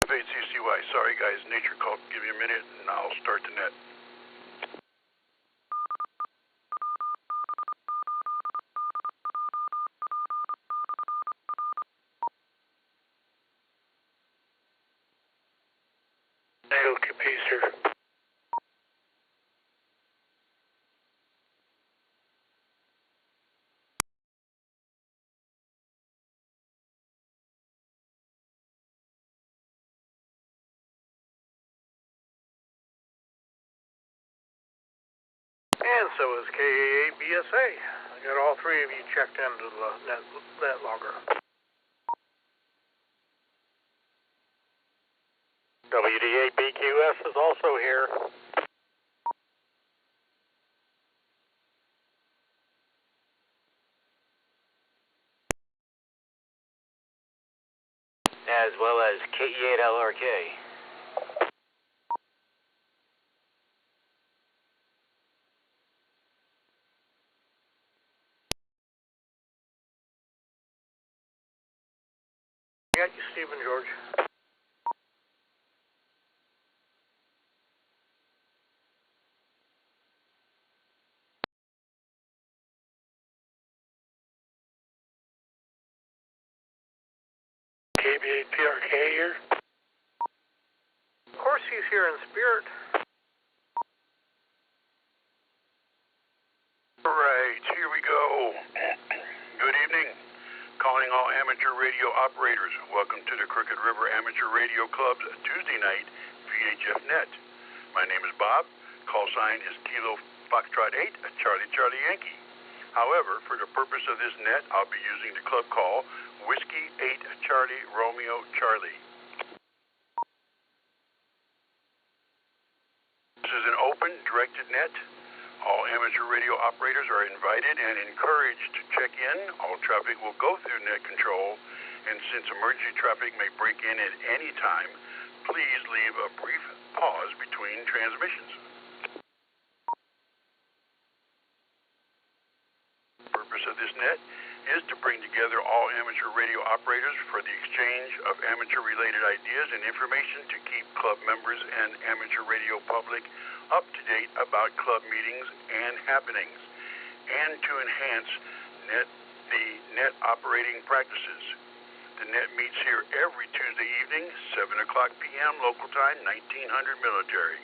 W8CRC. Sorry guys, nature call. Give me a minute and I'll start the net. Okay, sir. And so is KAA-BSA. I got all three of you checked into the net logger. WD8BQS is also here. As well as KE8LRK. Got you, Stephen George. KB8PRK here. Of course he's here in spirit. Right, here we go. Good evening. Calling all amateur radio operators. Welcome to the Crooked River Amateur Radio Club's Tuesday night VHF net. My name is Bob. Call sign is Kilo Foxtrot 8, Charlie Yankee. However, for the purpose of this net, I'll be using the club call Whiskey 8 Charlie Romeo Charlie. This is an open, directed net. All amateur radio operators are invited and encouraged to check in. All traffic will go through net control, and since emergency traffic may break in at any time, please leave a brief pause between transmissions. The purpose of this net is to bring together all amateur radio operators for the exchange of amateur-related ideas and information to keep club members and amateur radio public up to date about club meetings and happenings, and to enhance the net operating practices. The net meets here every Tuesday evening, 7 o'clock p.m. local time, 1900 military.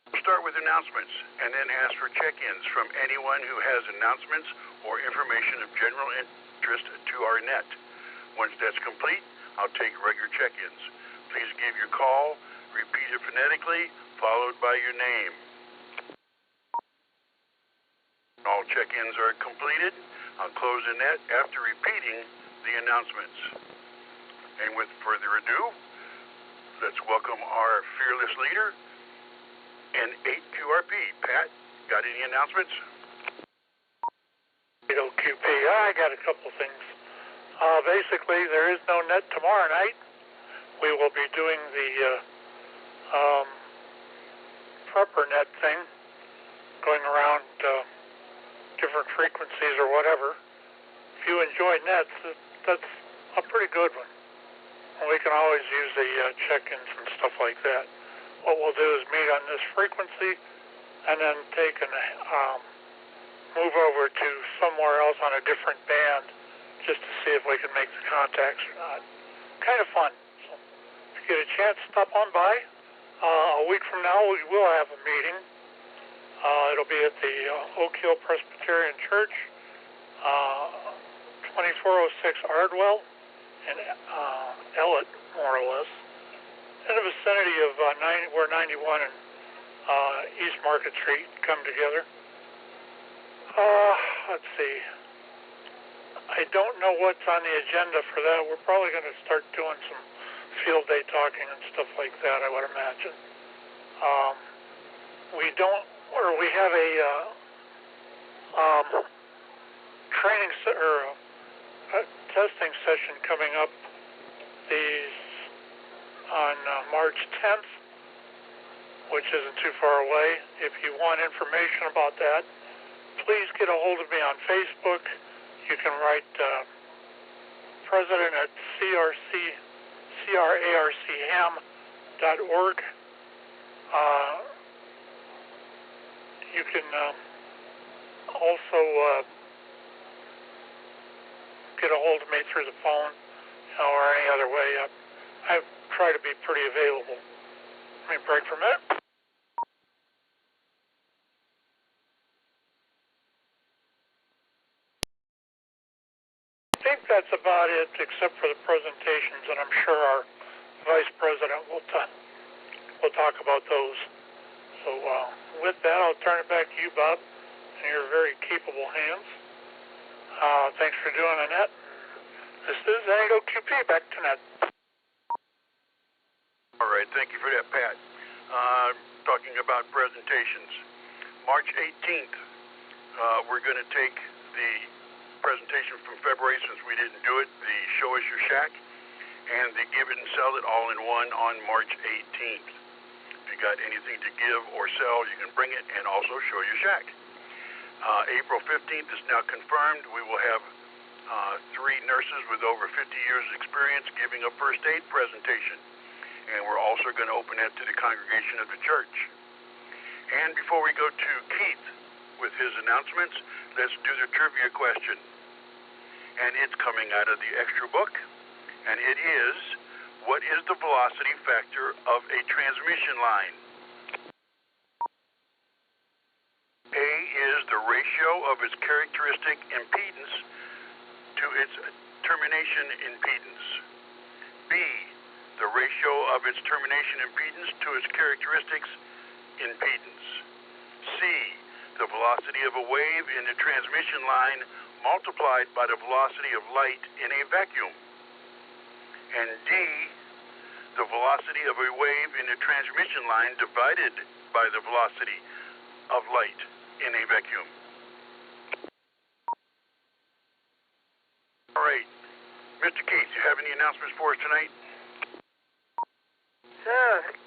We'll start with announcements and then ask for check-ins from anyone who has announcements or information of general interest to our net. Once that's complete, I'll take regular check-ins. Please give your call, repeat it phonetically, followed by your name. When all check-ins are completed, I'll close the net after repeating the announcements. And with further ado, let's welcome our fearless leader, N8QRP. Pat, got any announcements? QP, I got a couple things. Basically, there is no net tomorrow night. We will be doing the prepper net thing, going around different frequencies or whatever. If you enjoy nets, that's a pretty good one. And we can always use the check-ins and stuff like that. What we'll do is meet on this frequency and then take and move over to somewhere else on a different band just to see if we can make the contacts or not. Kind of fun. So if you get a chance, stop on by. A week from now, we will have a meeting. It'll be at the Oak Hill Presbyterian Church, 2406 Ardwell in Ellett, more or less, in the vicinity of where 91 and East Market Street come together. Let's see. I don't know what's on the agenda for that. We're probably going to start doing some field day talking and stuff like that, I would imagine. We have a training a testing session coming up on March 10th, which isn't too far away. If you want information about that, please get a hold of me on Facebook. You can write president at crarcham.org. You can also get a hold of me through the phone or any other way. I try to be pretty available. Let me break for a minute. I think that's about it, except for the presentations, and I'm sure our vice president will talk about those. So with that, I'll turn it back to you, Bob, in your very capable hands. Thanks for doing the net. This is NATOQP, back to net. All right, thank you for that, Pat. Talking about presentations. March 18th, we're going to take the presentation from February, since we didn't do it, the Show Us Your Shack, and the Give It and Sell It all in one on March 18th. If you got anything to give or sell, you can bring it and also show your shack. April 15th is now confirmed. We will have 3 nurses with over 50 years experience giving a first aid presentation. And we're also going to open that to the congregation of the church. And before we go to Keith with his announcements, let's do the trivia question. And it's coming out of the extra book. And it is, what is the velocity factor of a transmission line? A is the ratio of its characteristic impedance to its termination impedance. B, the ratio of its termination impedance to its characteristics impedance. C, the velocity of a wave in the transmission line multiplied by the velocity of light in a vacuum. And D, the velocity of a wave in the transmission line divided by the velocity of light in a vacuum. All right, Mr. Keith, you have any announcements for us tonight?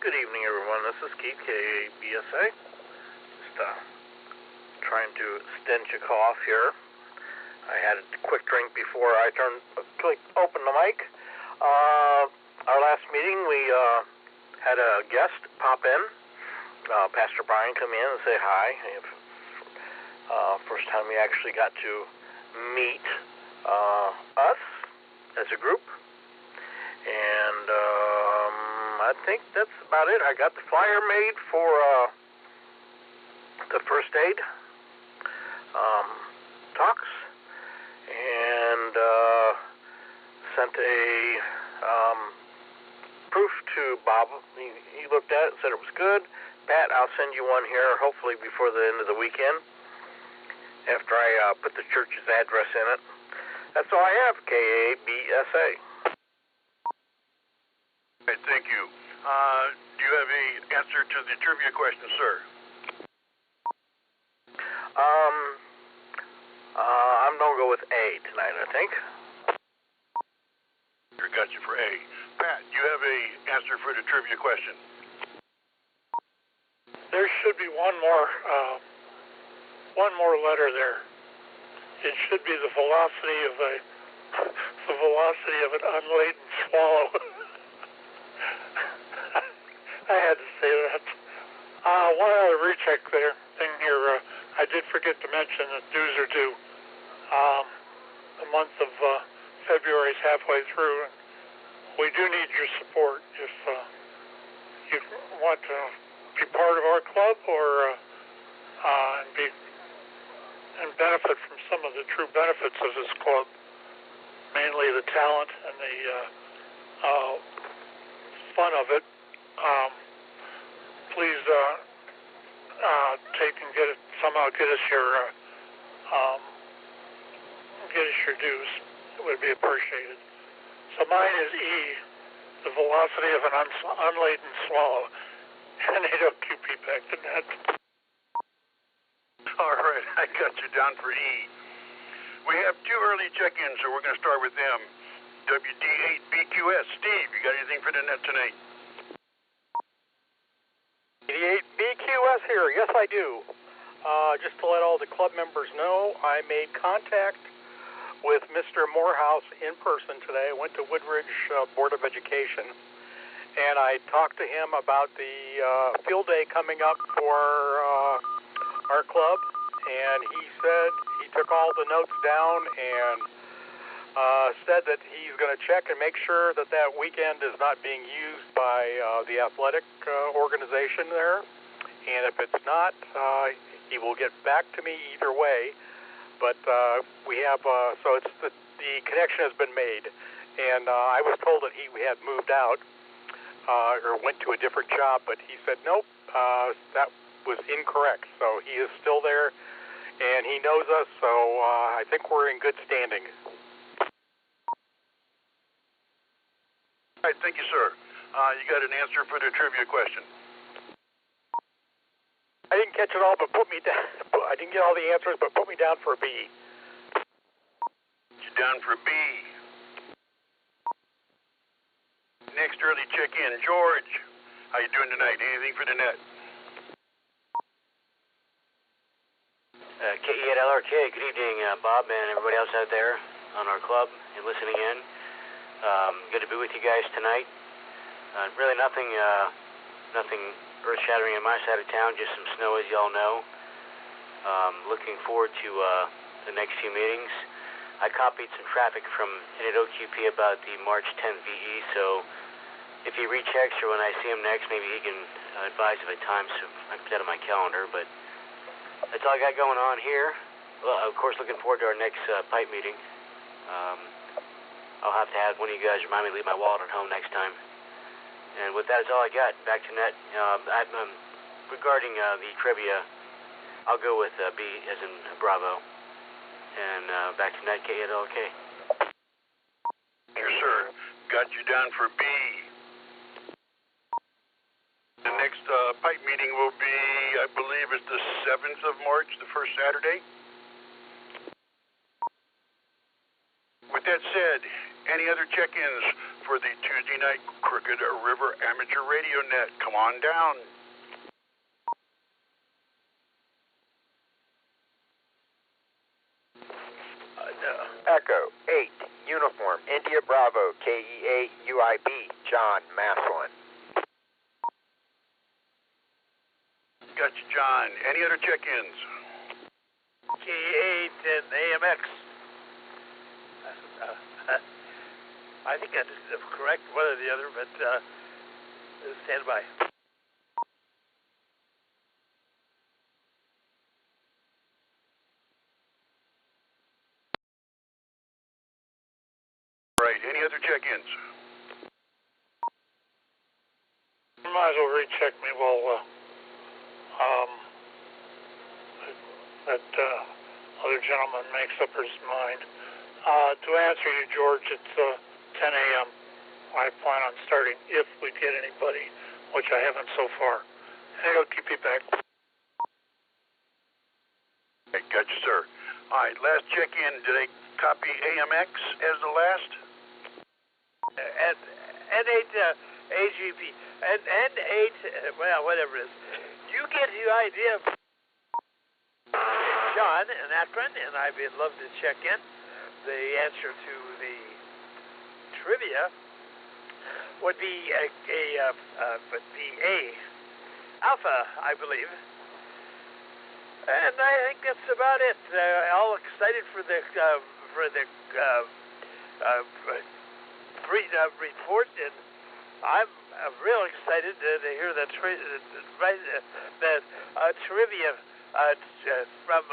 Good evening, everyone. This is Keith, KABSA. Just trying to stench a cough here. I had a quick drink before I open the mic. Our last meeting, we had a guest pop in. Pastor Brian come in and say hi. First time we actually got to meet us as a group. And I think that's about it. I got the flyer made for the first aid talks, and sent a proof to Bob. He looked at it, said it was good. Pat, I'll send you one here, hopefully before the end of the weekend, after I put the church's address in it. That's all I have, KABSA. Okay, thank you. Do you have an answer to the trivia question, sir? I'm going to go with A tonight, I think. Got you for A. Pat, do you have an answer for the trivia question? There should be one more letter there. It should be the velocity of an unladen swallow. I had to say that. One other recheck thing here. I did forget to mention that dues are due. The month of February is halfway through, and we do need your support if you want to be part of our club or and benefit from some of the true benefits of this club, mainly the talent and the fun of it. Please take and get us your dues. It would be appreciated. So mine is E, the velocity of an unladen swallow. NATOQP back to net. All right, I got you down for E. We have 2 early check-ins, so we're going to start with them. WD8BQS. Steve, you got anything for the net tonight? WD8BQS here. Yes, I do. Just to let all the club members know, I made contact with Mr. Morehouse in person today. I went to Woodridge Board of Education, and I talked to him about the field day coming up for our club, and he said he took all the notes down and said that he's going to check and make sure that that weekend is not being used by the athletic organization there, and if it's not, he will get back to me either way. But we have, so it's the connection has been made, and I was told that he had moved out or went to a different job, but he said nope, that was incorrect. So he is still there, and he knows us, so I think we're in good standing. All right, thank you, sir. You got an answer for the trivia question. I didn't catch it all, but put me down. I didn't get all the answers, but put me down for a B. You're down for B. Next early check-in, George. How you doing tonight? Anything for the net? K8LRK, good evening, Bob and everybody else out there on our club and listening in. Good to be with you guys tonight. Really nothing earth-shattering on my side of town, just some snow, as y'all know. Looking forward to the next few meetings. I copied some traffic from Init OQP about the March 10th VE, so if he rechecks or when I see him next, maybe he can advise of a time so I can put that on my calendar. But that's all I got going on here. Well, of course, looking forward to our next pipe meeting. I'll have to have one of you guys remind me to leave my wallet at home next time. And with that, that's all I got. Back to net. Regarding the trivia, I'll go with B as in Bravo. And back to net, K8LK. Yes, sir. Got you down for B. The next pipe meeting will be, I believe, it's the 7th of March, the first Saturday. With that said, any other check-ins for the Tuesday night Crooked River Amateur Radio Net? Come on down. Echo 8, Uniform, India Bravo, KEA UIB, John Maslin. Got you, John. Any other check-ins? K8 and AMX. I think that is correct, one or the other, but stand by. Right. Any other check-ins? You might as well recheck me while that other gentleman makes up his mind. To answer you, George, it's 10 a.m. I plan on starting if we get anybody, which I haven't so far. And it'll keep you back. Hey, got you, sir. All right, last check-in. Did I copy AMX as the last? And N8 AGP. And N8, well, whatever it is. You get the idea. John in Akron, and I'd love to check in. The answer to the trivia would be A Alpha, I believe. And I think that's about it. All excited for the report, and I'm real excited to hear the trivia from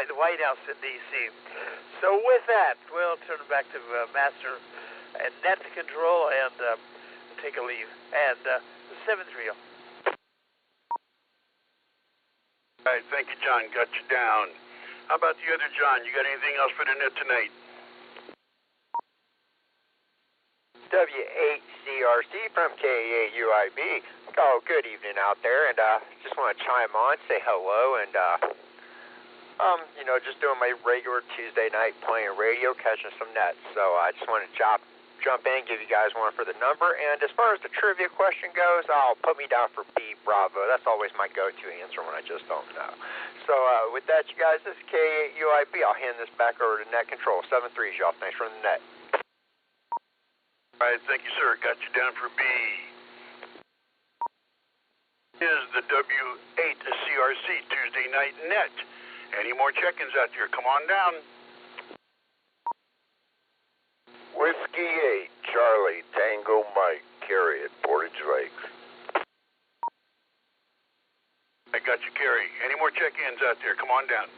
the White House in D.C. So with that, we'll turn it back to Master and Net Control and take a leave. And the 7th reel. All right, thank you, John. Got you down. How about the other John? You got anything else for the net tonight? W8CRC from KEA-UIB. Oh, good evening out there, and just want to chime on, say hello, and just doing my regular Tuesday night playing radio, catching some nets. So I just want to jump in, give you guys one for the number. And as far as the trivia question goes, I'll put me down for B, Bravo. That's always my go-to answer when I just don't know. So with that, you guys, this is K8UIB. I'll hand this back over to Net Control. 7-3, y'all. Thanks for the net. All right, thank you, sir. Got you down for B. Is the W8CRC Tuesday Night Net. Any more check-ins out there? Come on down. Whiskey 8, Charlie, Tango Mike, Carrie at Portage Lakes. I got you, Carrie. Any more check-ins out there? Come on down.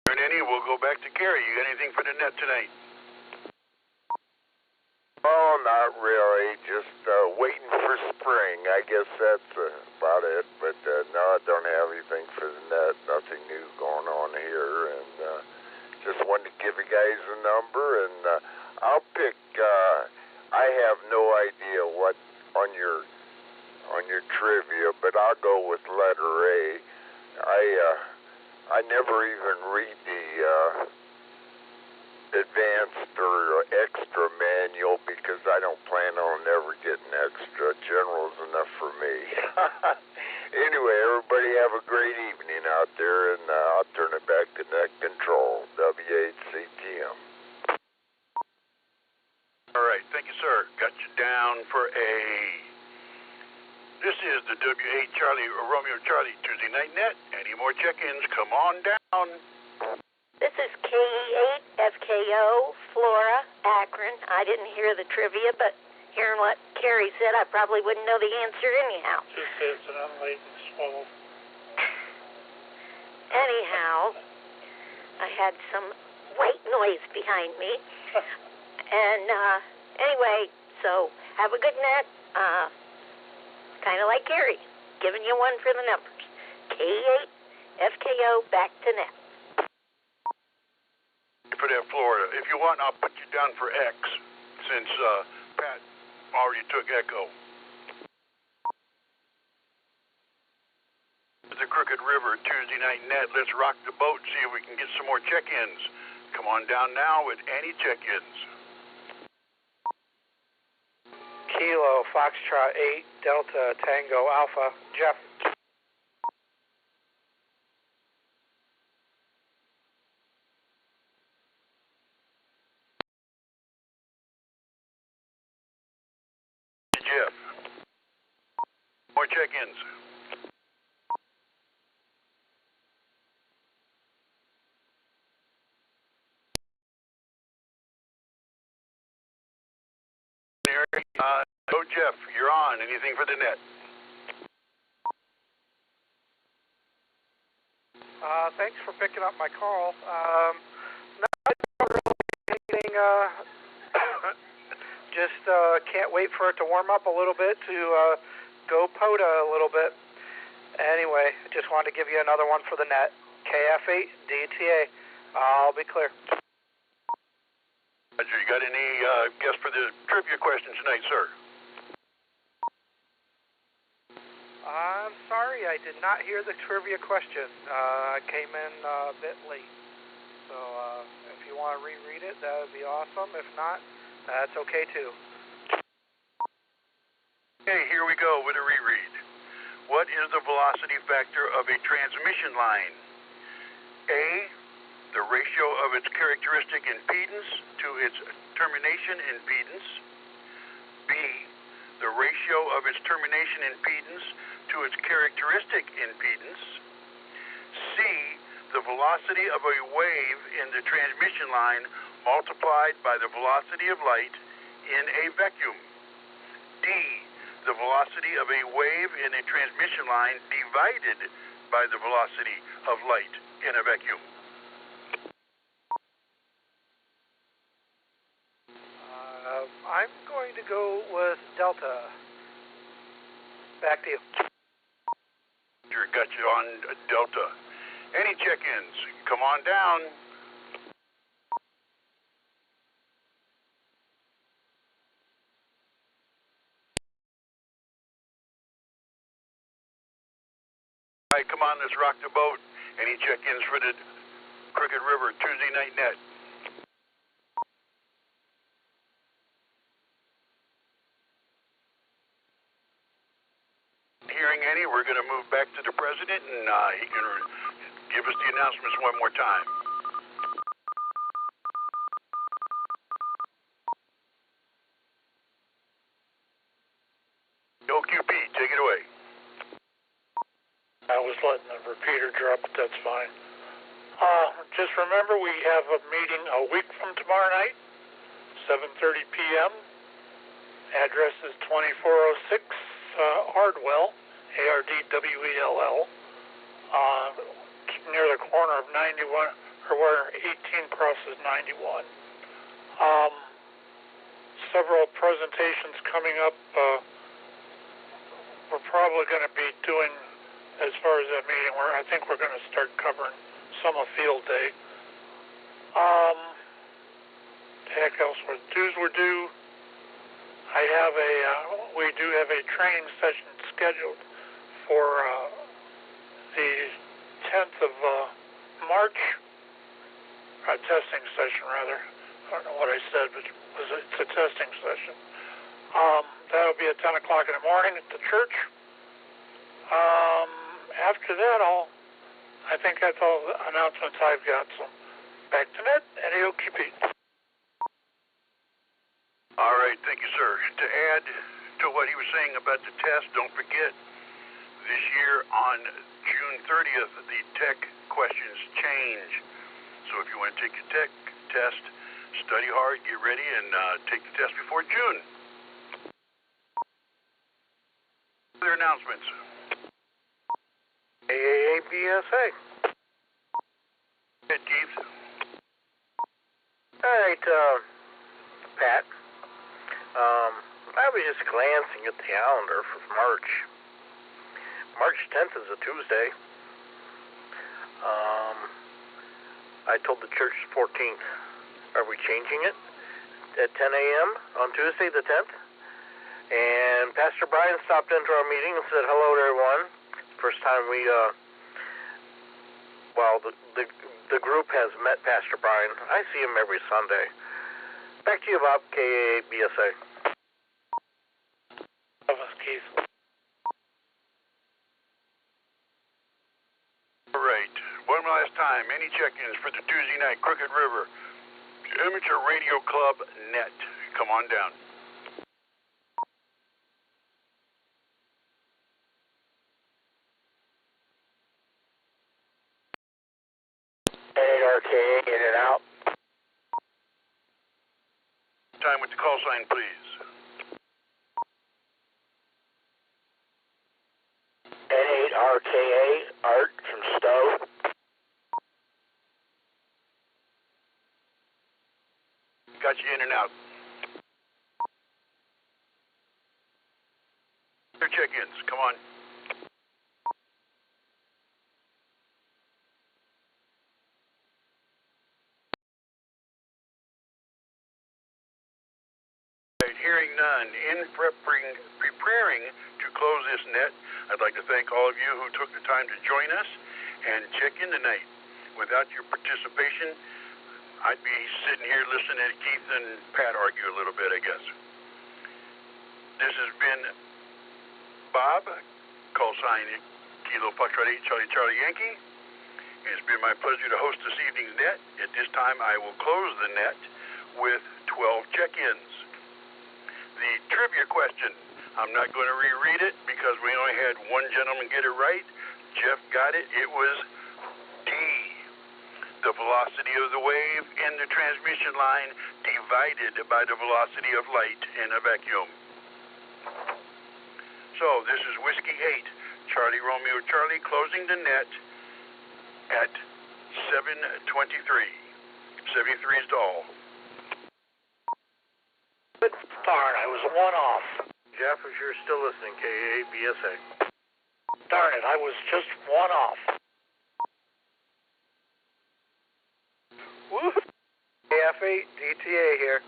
And any, we'll go back to Carrie. You got anything for the net tonight? Oh, not really. Just waiting for spring. I guess that's about it. But no, I don't have anything for the net. Nothing new going on here. And just wanted to give you guys a number. And I'll pick. I have no idea what on your trivia, but I'll go with letter A. I never even read the advanced or extra manual because I don't plan on ever getting extra. General's enough for me. Anyway, everybody have a great evening out there, and I'll turn it back to Net Control, W8CTM. All right, thank you, sir. Got you down for A. This is the W8 Charlie Romeo Charlie Tuesday Night Net. Any more check-ins? Come on down. This is KE8 FKO Flora Akron. I didn't hear the trivia, but hearing what Carrie said, I probably wouldn't know the answer anyhow. Just say it's an unladen swallow. Anyhow, I had some white noise behind me. And anyway, so have a good net. Kind of like Carrie, giving you one for the numbers. KE8 FKO back to net. For that Florida. If you want, I'll put you down for X, since Pat already took Echo. The Crooked River Tuesday Night Net. Let's rock the boat, see if we can get some more check-ins. Come on down now with any check-ins. Kilo Foxtrot 8 Delta Tango Alpha. Jeff. Jeff. More check-ins. Jeff, you're on. Anything for the net? Thanks for picking up my call. Not really anything. Just can't wait for it to warm up a little bit to go POTA a little bit. Anyway, just wanted to give you another one for the net. KF8 DTA. I'll be clear. Roger, you got any guess for the trivia question tonight, sir? I'm sorry, I did not hear the trivia question. I came in a bit late. So if you want to reread it, that would be awesome. If not, that's okay too. Okay, here we go with a reread. What is the velocity factor of a transmission line? A, the ratio of its characteristic impedance to its termination impedance. B, the ratio of its termination impedance to its characteristic impedance. C, the velocity of a wave in the transmission line multiplied by the velocity of light in a vacuum. D, the velocity of a wave in a transmission line divided by the velocity of light in a vacuum. I'm going to go with Delta. Back to you. Got you on Delta. Any check-ins? Come on down. All right, come on, let's rock the boat. Any check-ins for the Crooked River Tuesday night net? Hearing any, we're going to move back to the president, and he can give us the announcements one more time. OQP, take it away. I was letting the repeater drop, but that's fine. Just remember, we have a meeting a week from tomorrow night, 7:30 p.m. Address is 2406 Ardwell, Ardwell, near the corner of 91, or where 18 crosses 91. Several presentations coming up. We're probably going to be doing, as far as that meeting, I think we're going to start covering some of Field Day. Heck else, what dues were due. We do have a training session scheduled for the 10th of March. A testing session, rather. I don't know what I said, but it's a testing session. That'll be at 10 o'clock in the morning at the church. After that, I think that's all the announcements I've got. So back to Ned and AOQP. All right, thank you, sir. To add to what he was saying about the test, don't forget, this year on June 30th, the tech questions change. So if you want to take your tech test, study hard, get ready, and take the test before June. Other announcements. AABSA. Hey, Keith. All right, Pat. I was just glancing at the calendar for March. March 10th is a Tuesday. I told the church 14th. Are we changing it at 10 a.m. on Tuesday the 10th? And Pastor Brian stopped into our meeting and said hello to everyone. First time we, the group has met Pastor Brian. I see him every Sunday. Back to you, Bob, KABSA. Keith. All right. One last time. Any check-ins for the Tuesday night Crooked River Amateur Radio Club net? Come on down. RKA in and out. Time with the call sign, please. N8RKA, Art from Stowe. Got you in and out. Your check-ins, come on. Hearing none, in preparing to close this net, I'd like to thank all of you who took the time to join us and check in tonight. Without your participation, I'd be sitting here listening to Keith and Pat argue a little bit, I guess. This has been Bob, call sign Kilo Foxtrot 8 Charlie Charlie Yankee. It's been my pleasure to host this evening's net. At this time, I will close the net with 12 check-ins. The trivia question, I'm not going to reread it because we only had one gentleman get it right. Jeff got it. It was D. The velocity of the wave in the transmission line divided by the velocity of light in a vacuum. So this is Whiskey 8, Charlie Romeo Charlie, closing the net at 7:23. 73 is all. Darn, I was one off. Jeff, if you're still listening, KABSA. Darn it, I was just one off. Woo! KF8, DTA here.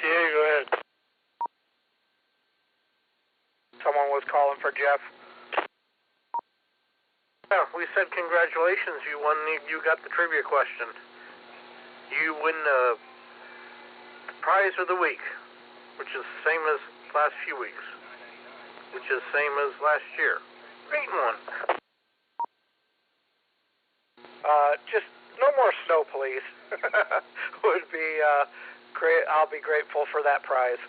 Yeah, go ahead. Yeah, we said congratulations. You won. You got the trivia question. You win the prize of the week, which is the same as last few weeks, which is same as last year. Great one. Just no more snow, please. Would be great. I'll be grateful for that prize.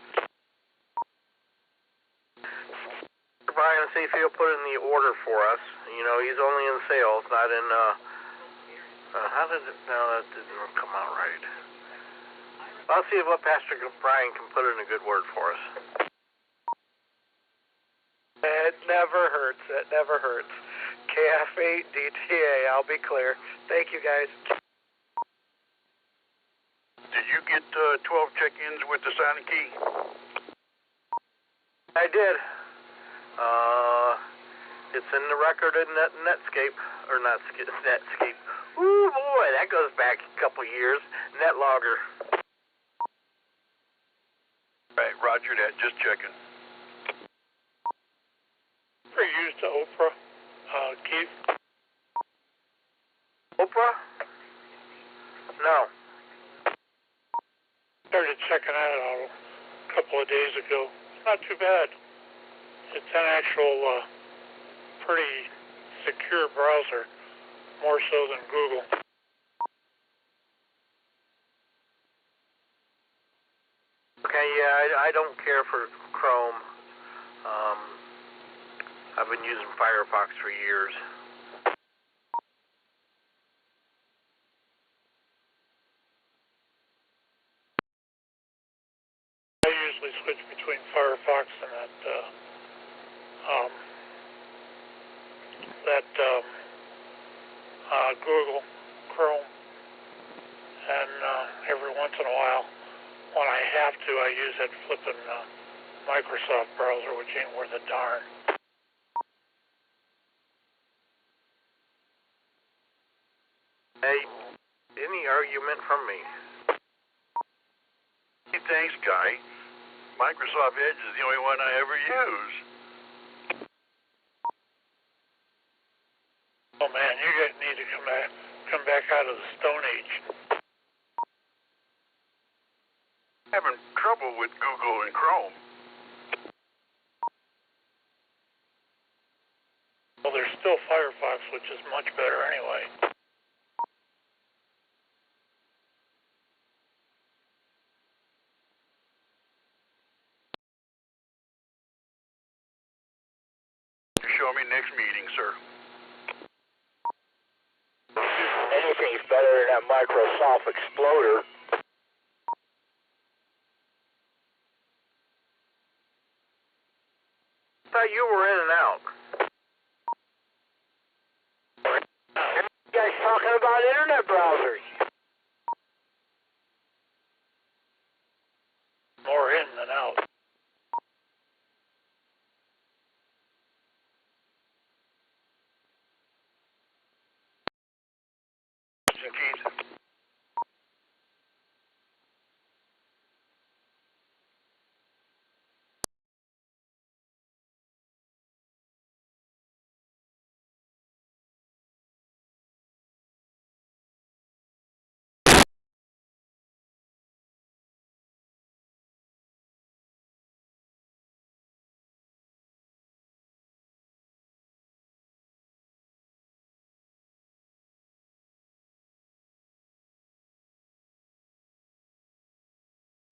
Brian, see if he'll put in the order for us. You know, he's only in sales, not in, how did it, no, that didn't come out right. I'll see if Pastor Brian can put in a good word for us. It never hurts. It never hurts. KF8DTA, I'll be clear. Thank you, guys. Did you get 12 check-ins with the silent key? I did. It's in the record in Netscape, or Netscape. Ooh, boy, that goes back a couple years. NetLogger. Right, roger that, just checking. Are you used to Oprah, Keith? Oprah? No. Started checking that out a couple of days ago. It's not too bad. It's an actual pretty secure browser, more so than Google. Okay, yeah, I don't care for Chrome. I've been using Firefox for years. I usually switch between Firefox and Google Chrome, and every once in a while, when I have to, I use that flippin' Microsoft browser, which ain't worth a darn. Hey, any argument from me? Hey, thanks, Guy. Microsoft Edge is the only one I ever use. Oh man, you guys need to come back out of the Stone Age. Having trouble with Google and Chrome. Well, there's still Firefox, which is much better anyway. Show me next meeting, sir. Anything's better than that Microsoft Exploder. I thought you were in and out. You guys talking about internet browsers? More in than out. Keith.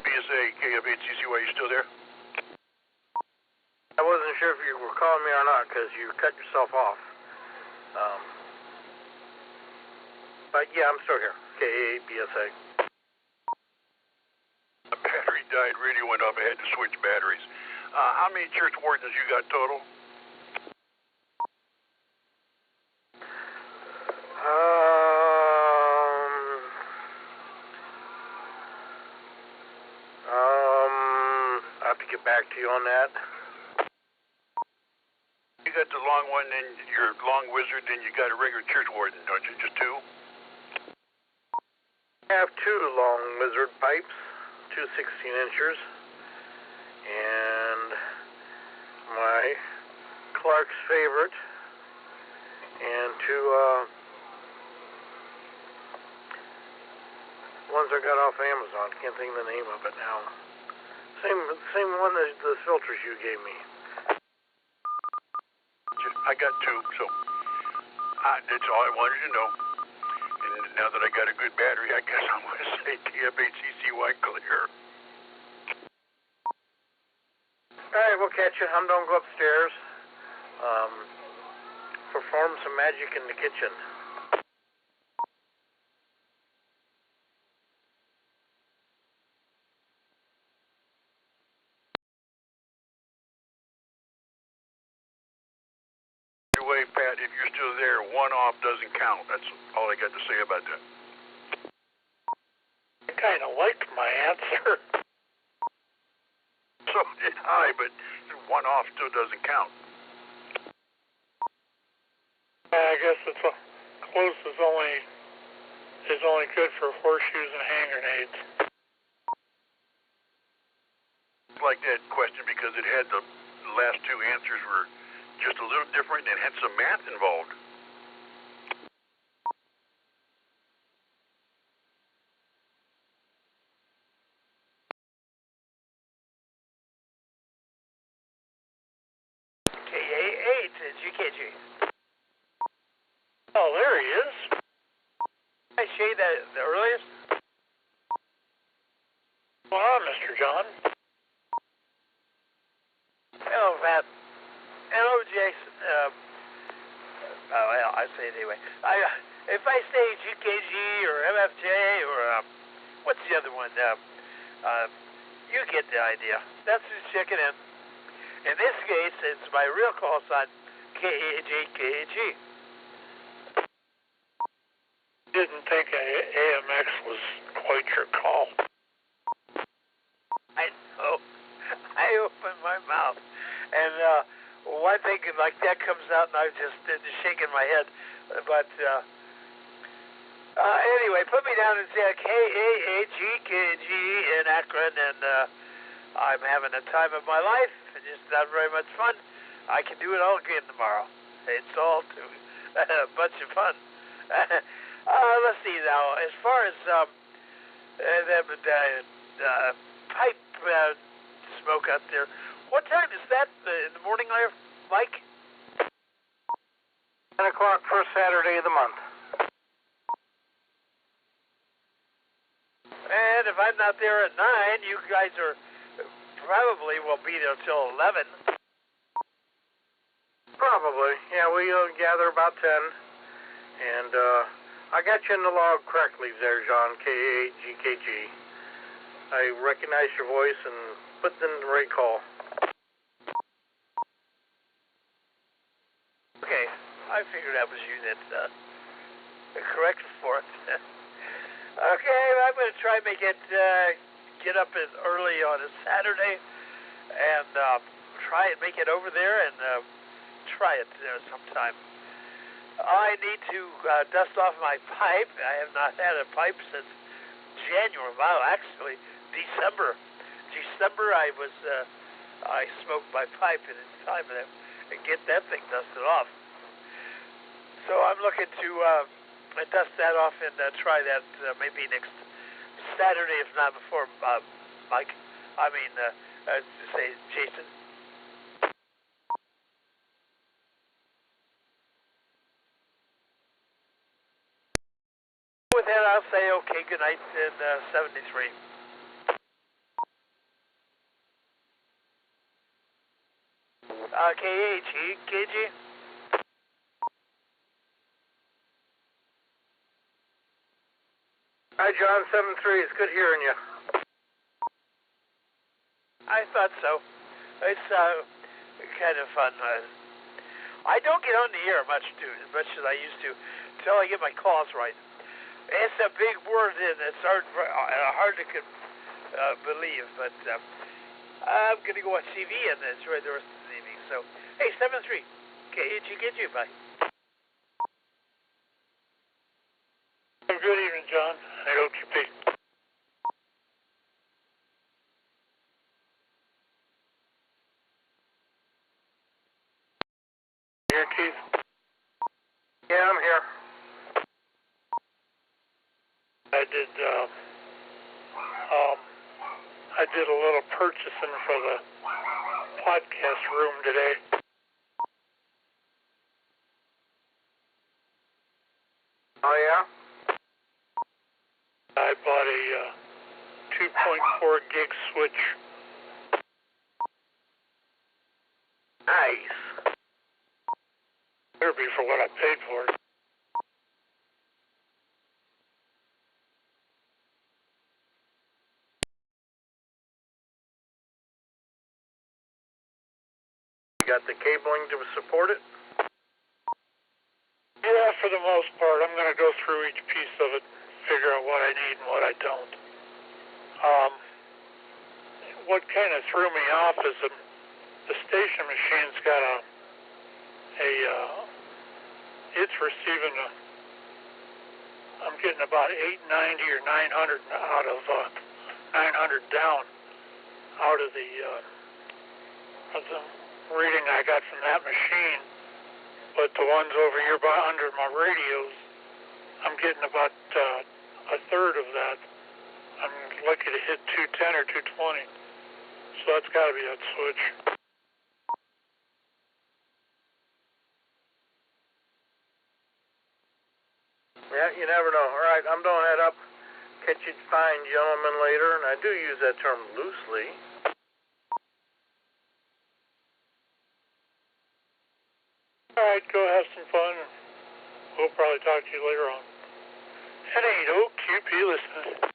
BSA, KF8CC, are you still there? I wasn't sure if you were calling me or not because you cut yourself off. But yeah, I'm still here. KA-BSA. The battery died, radio went off, I had to switch batteries. How many church wardens you got total? I have to get back to you on that. You got the long one, then your long wizard, then you got a regular church warden, don't you? Just two? I have two long wizard pipes, two 16-inchers, and my Clark's favorite and to ones I got off Amazon. Can't think of the name of it now. Same one as the filters you gave me. I got two, so that's all I wanted to know. And now that I got a good battery, I guess I'm going to say TF8CCY clear. All right, we'll catch you. I'm going to go upstairs. Perform some magic in the kitchen. Either way, Pat, if you're still there, one off doesn't count. That's all I got to say about that. I kind of liked my answer. So did I, but one off still doesn't count. I guess it's close is only good for horseshoes and hand grenades. Like that question because it had the last two answers were just a little different and had some math involved. KA8 GKG. Oh, there he is. I say that the earliest. Well, on, Mr. John. Hello, Pat. Hello, Jason. Well, I say it anyway. If I say GKG or MFJ or what's the other one? You get the idea. That's who's checking in. In this case, it's my real call sign, KAG. Didn't think AMX was quite your call. I know. I opened my mouth, and one thing like that comes out, and I just shaking my head. But anyway, put me down and say KAGKG in Akron, and I'm having the time of my life. It's just not very much fun. I can do it all again tomorrow. It's all too a bunch of fun. Let's see now. As far as the pipe smoke out there, what time is that in the morning there, Mike? 10 o'clock first Saturday of the month. And if I'm not there at 9, you guys are probably will be there till 11. Probably. Yeah, we'll gather about 10. And I got you in the log correctly there, John, KAGKG. I recognize your voice and put in the right call. Okay, I figured that was you that corrected for it. Okay, I'm going to try and make it get up as early on a Saturday and try and make it over there and try it there sometime. I need to dust off my pipe. I have not had a pipe since January. Well, actually, December. I smoked my pipe, and it's time to get that thing dusted off. So I'm looking to dust that off and try that maybe next Saturday, if not before, Mike. I mean, say Jason. With that, I'll say okay, good night in 73. KG. Hi, John, 7-3. It's good hearing you. I thought so. It's kind of fun. I don't get on the air much as I used to until I get my calls right. It's a big word, and it's hard to believe, but I'm going to go watch TV and enjoy the rest of the evening. So, hey, 7-3. KG, bye. Have a good evening, John. I hope you be. Here, Keith. Yeah, I'm here. I did a little purchasing for the podcast room today. Oh, yeah? I bought a 2.4 gig switch. Nice. Better be for what I paid for it. You got the cabling to support it? Yeah, for the most part. I'm going to go through each piece of it, figure out what I need and what I don't. What kind of threw me off is the station machine's got it's receiving I'm getting about 890 or 900 out of 900 down out of the reading I got from that machine. But the ones over here under my radios, I'm getting about a third of that. I'm lucky to hit 210 or 220. So that's got to be that switch. Yeah, you never know. All right, I'm going to head up. Catch you fine gentlemen later, and I do use that term loosely. All right, go have some fun. We'll probably talk to you later on. N8OQP listening.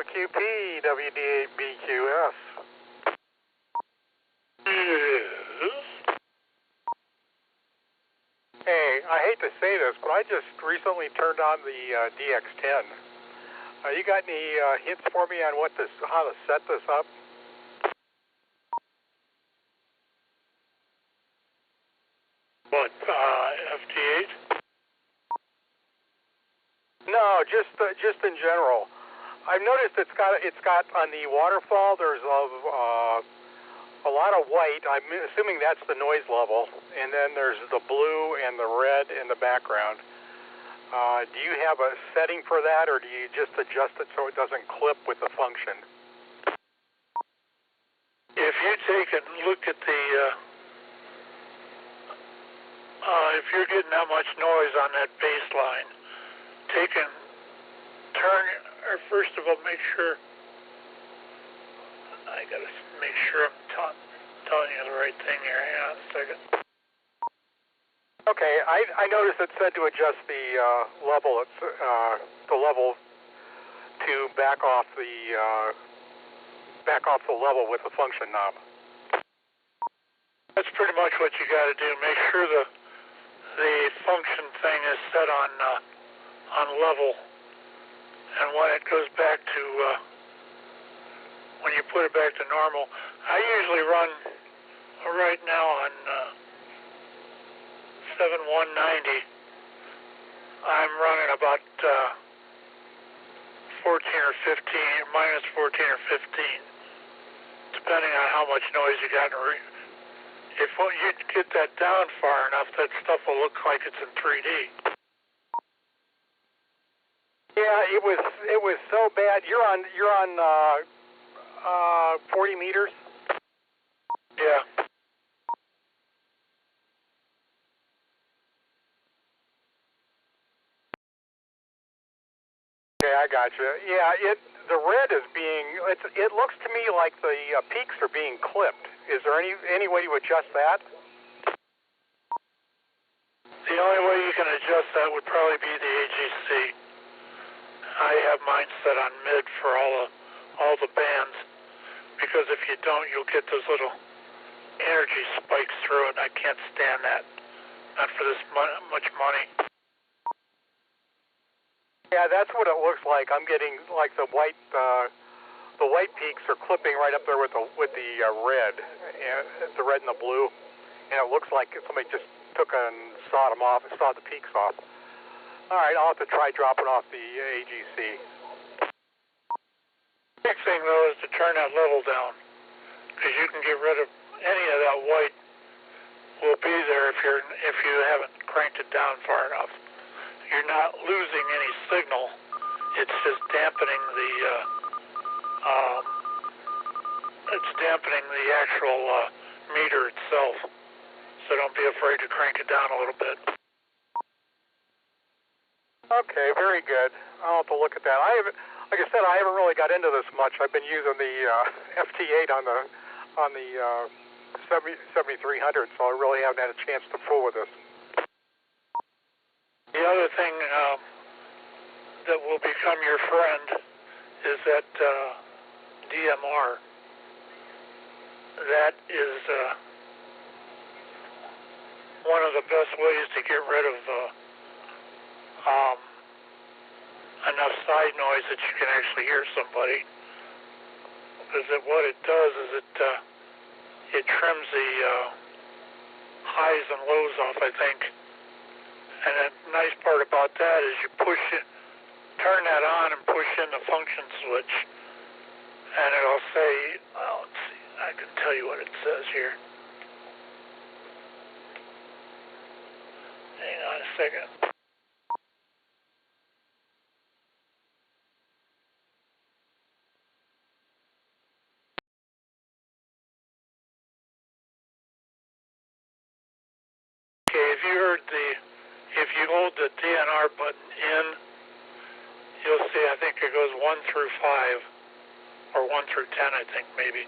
OQP, WD8BQS. Yes. Hey, I hate to say this, but I just recently turned on the DX10. You got any hints for me on how to set this up? What, FT8? No, just in general. I've noticed it's got on the waterfall. There's a lot of white. I'm assuming that's the noise level, and then there's the blue and the red in the background. Do you have a setting for that, or do you just adjust it so it doesn't clip with the function? If you take and look at the, if you're getting that much noise on that bass line, take and turn, or first of all, make sure, I gotta make sure I'm telling you the right thing here. Hang on a second. Okay, I noticed it said to adjust the level. It's the level to back off the level with the function knob. That's pretty much what you got to do. Make sure the function thing is set on level, and when it goes back to when you put it back to normal, I usually run right now on 7190. I'm running about 14 or 15, minus 14 or 15, depending on how much noise you got. If you get that down far enough, that stuff will look like it's in 3D. Yeah, it was so bad. You're on 40 meters. Yeah. Okay, I got you. Yeah, the red is it looks to me like the peaks are being clipped. Is there any way to adjust that? The only way you can adjust that would probably be the AGC. I have mine set on mid for all the bands, because if you don't, you'll get those little energy spikes through it. I can't stand that. Not for this much money. Yeah, that's what it looks like. I'm getting like the white peaks are clipping right up there with the red, and the red and the blue, and it looks like somebody just took and sawed the peaks off. All right, I'll have to try dropping off the AGC. Big thing though is to turn that level down, because you can get rid of any of that white. Will be there if you haven't cranked it down far enough. You're not losing any signal. It's just dampening the actual meter itself. So don't be afraid to crank it down a little bit. Okay, very good. I'll have to look at that. Like I said, I haven't really got into this much. I've been using the FT8 on the 7300, so I really haven't had a chance to fool with this. The other thing that will become your friend is that DMR. That is one of the best ways to get rid of enough side noise that you can actually hear somebody. Because what it does is it trims the highs and lows off, I think. And the nice part about that is you turn that on and push in the function switch, and it'll say, well, let's see, I can tell you what it says here. Hang on a second. Okay, if you hold the DNR button in, you'll see, I think it goes 1 through 5, or 1 through 10, I think, maybe.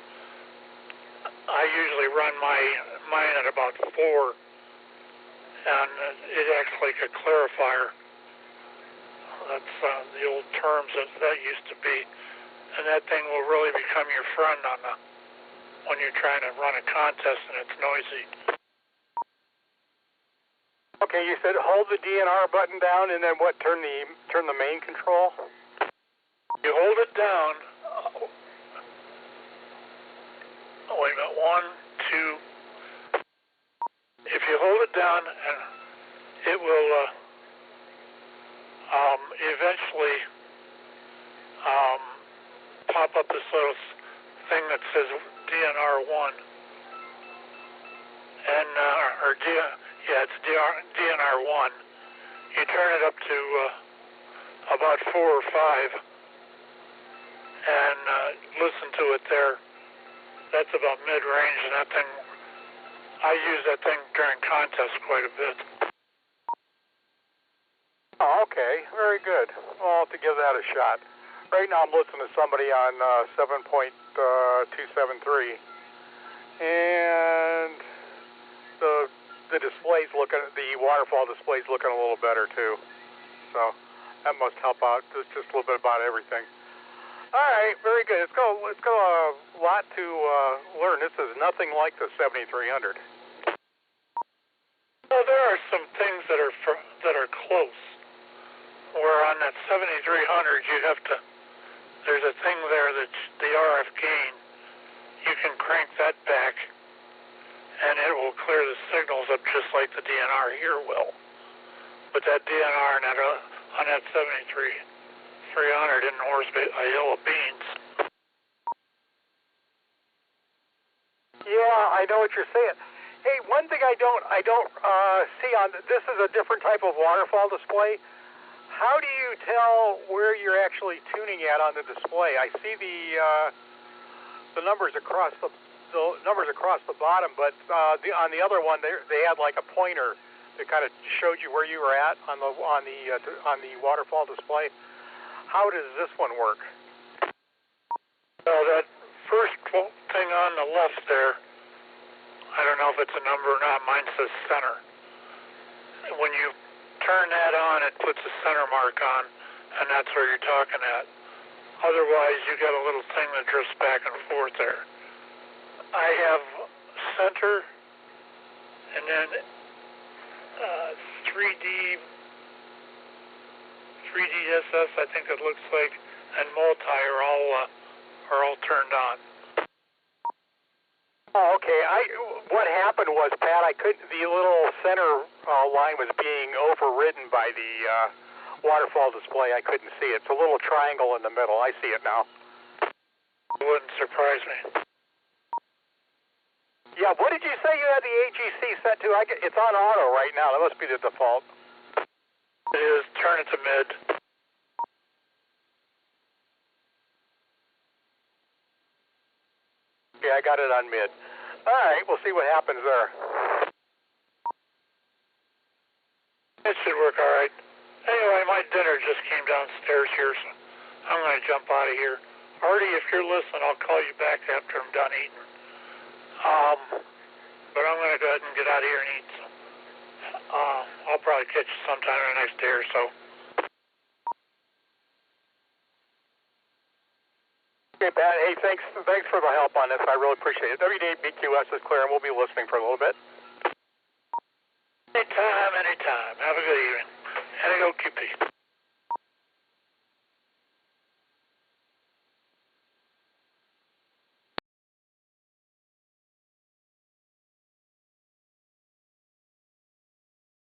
I usually run mine at about 4, and it acts like a clarifier. That's the old terms that used to be. And that thing will really become your friend when you're trying to run a contest and it's noisy. Okay, you said hold the DNR button down, and then what? Turn the main control. You hold it down. Oh, wait a minute. 1, 2. If you hold it down, and it will eventually pop up this little thing that says DNR1, and it's DNR1. You turn it up to about 4 or 5, and listen to it there. That's about mid-range, and that thing, I use that thing during contests quite a bit. Oh, okay, very good. I'll have to give that a shot. Right now I'm listening to somebody on 7.273, and the waterfall display's looking a little better too. So that must help out. There's just a little bit about everything. All right, very good. It's got a lot to learn. This is nothing like the 7300. Well, there are some things that are close. Where on that 7300, there's a thing there that's the RF gain. You can crank that back, and it will clear the signals up just like the DNR here will. But that DNR on that 7300 isn't worth a hill of beans. Yeah, I know what you're saying. Hey, one thing I don't see on this is a different type of waterfall display. How do you tell where you're actually tuning at on the display? I see the numbers across the bottom, but on the other one they had like a pointer that kind of showed you where you were at on the waterfall display. How does this one work? Well, that first thing on the left there, I don't know if it's a number or not. Mine says center. When you turn that on, it puts a center mark on, and that's where you're talking at. Otherwise, you got a little thing that drifts back and forth there. I have center, and then 3DSS, I think it looks like, and multi are all turned on. Oh, okay. What happened was, Pat, the little center line was being overridden by the waterfall display, I couldn't see it. It's a little triangle in the middle. I see it now. It wouldn't surprise me. Yeah, what did you say you had the AGC set to? It's on auto right now. That must be the default. It is. Turn it to mid. Yeah, I got it on mid. All right, we'll see what happens there. It should work all right. Anyway, my dinner just came downstairs here, so I'm going to jump out of here. Artie, if you're listening, I'll call you back after I'm done eating. But I'm going to go ahead and get out of here and eat. So, I'll probably catch you sometime in the next day or so. Okay, Pat. Hey, thanks for the help on this. I really appreciate it. W8BQS is clear, and we'll be listening for a little bit. Anytime. Have a good evening. And go QP.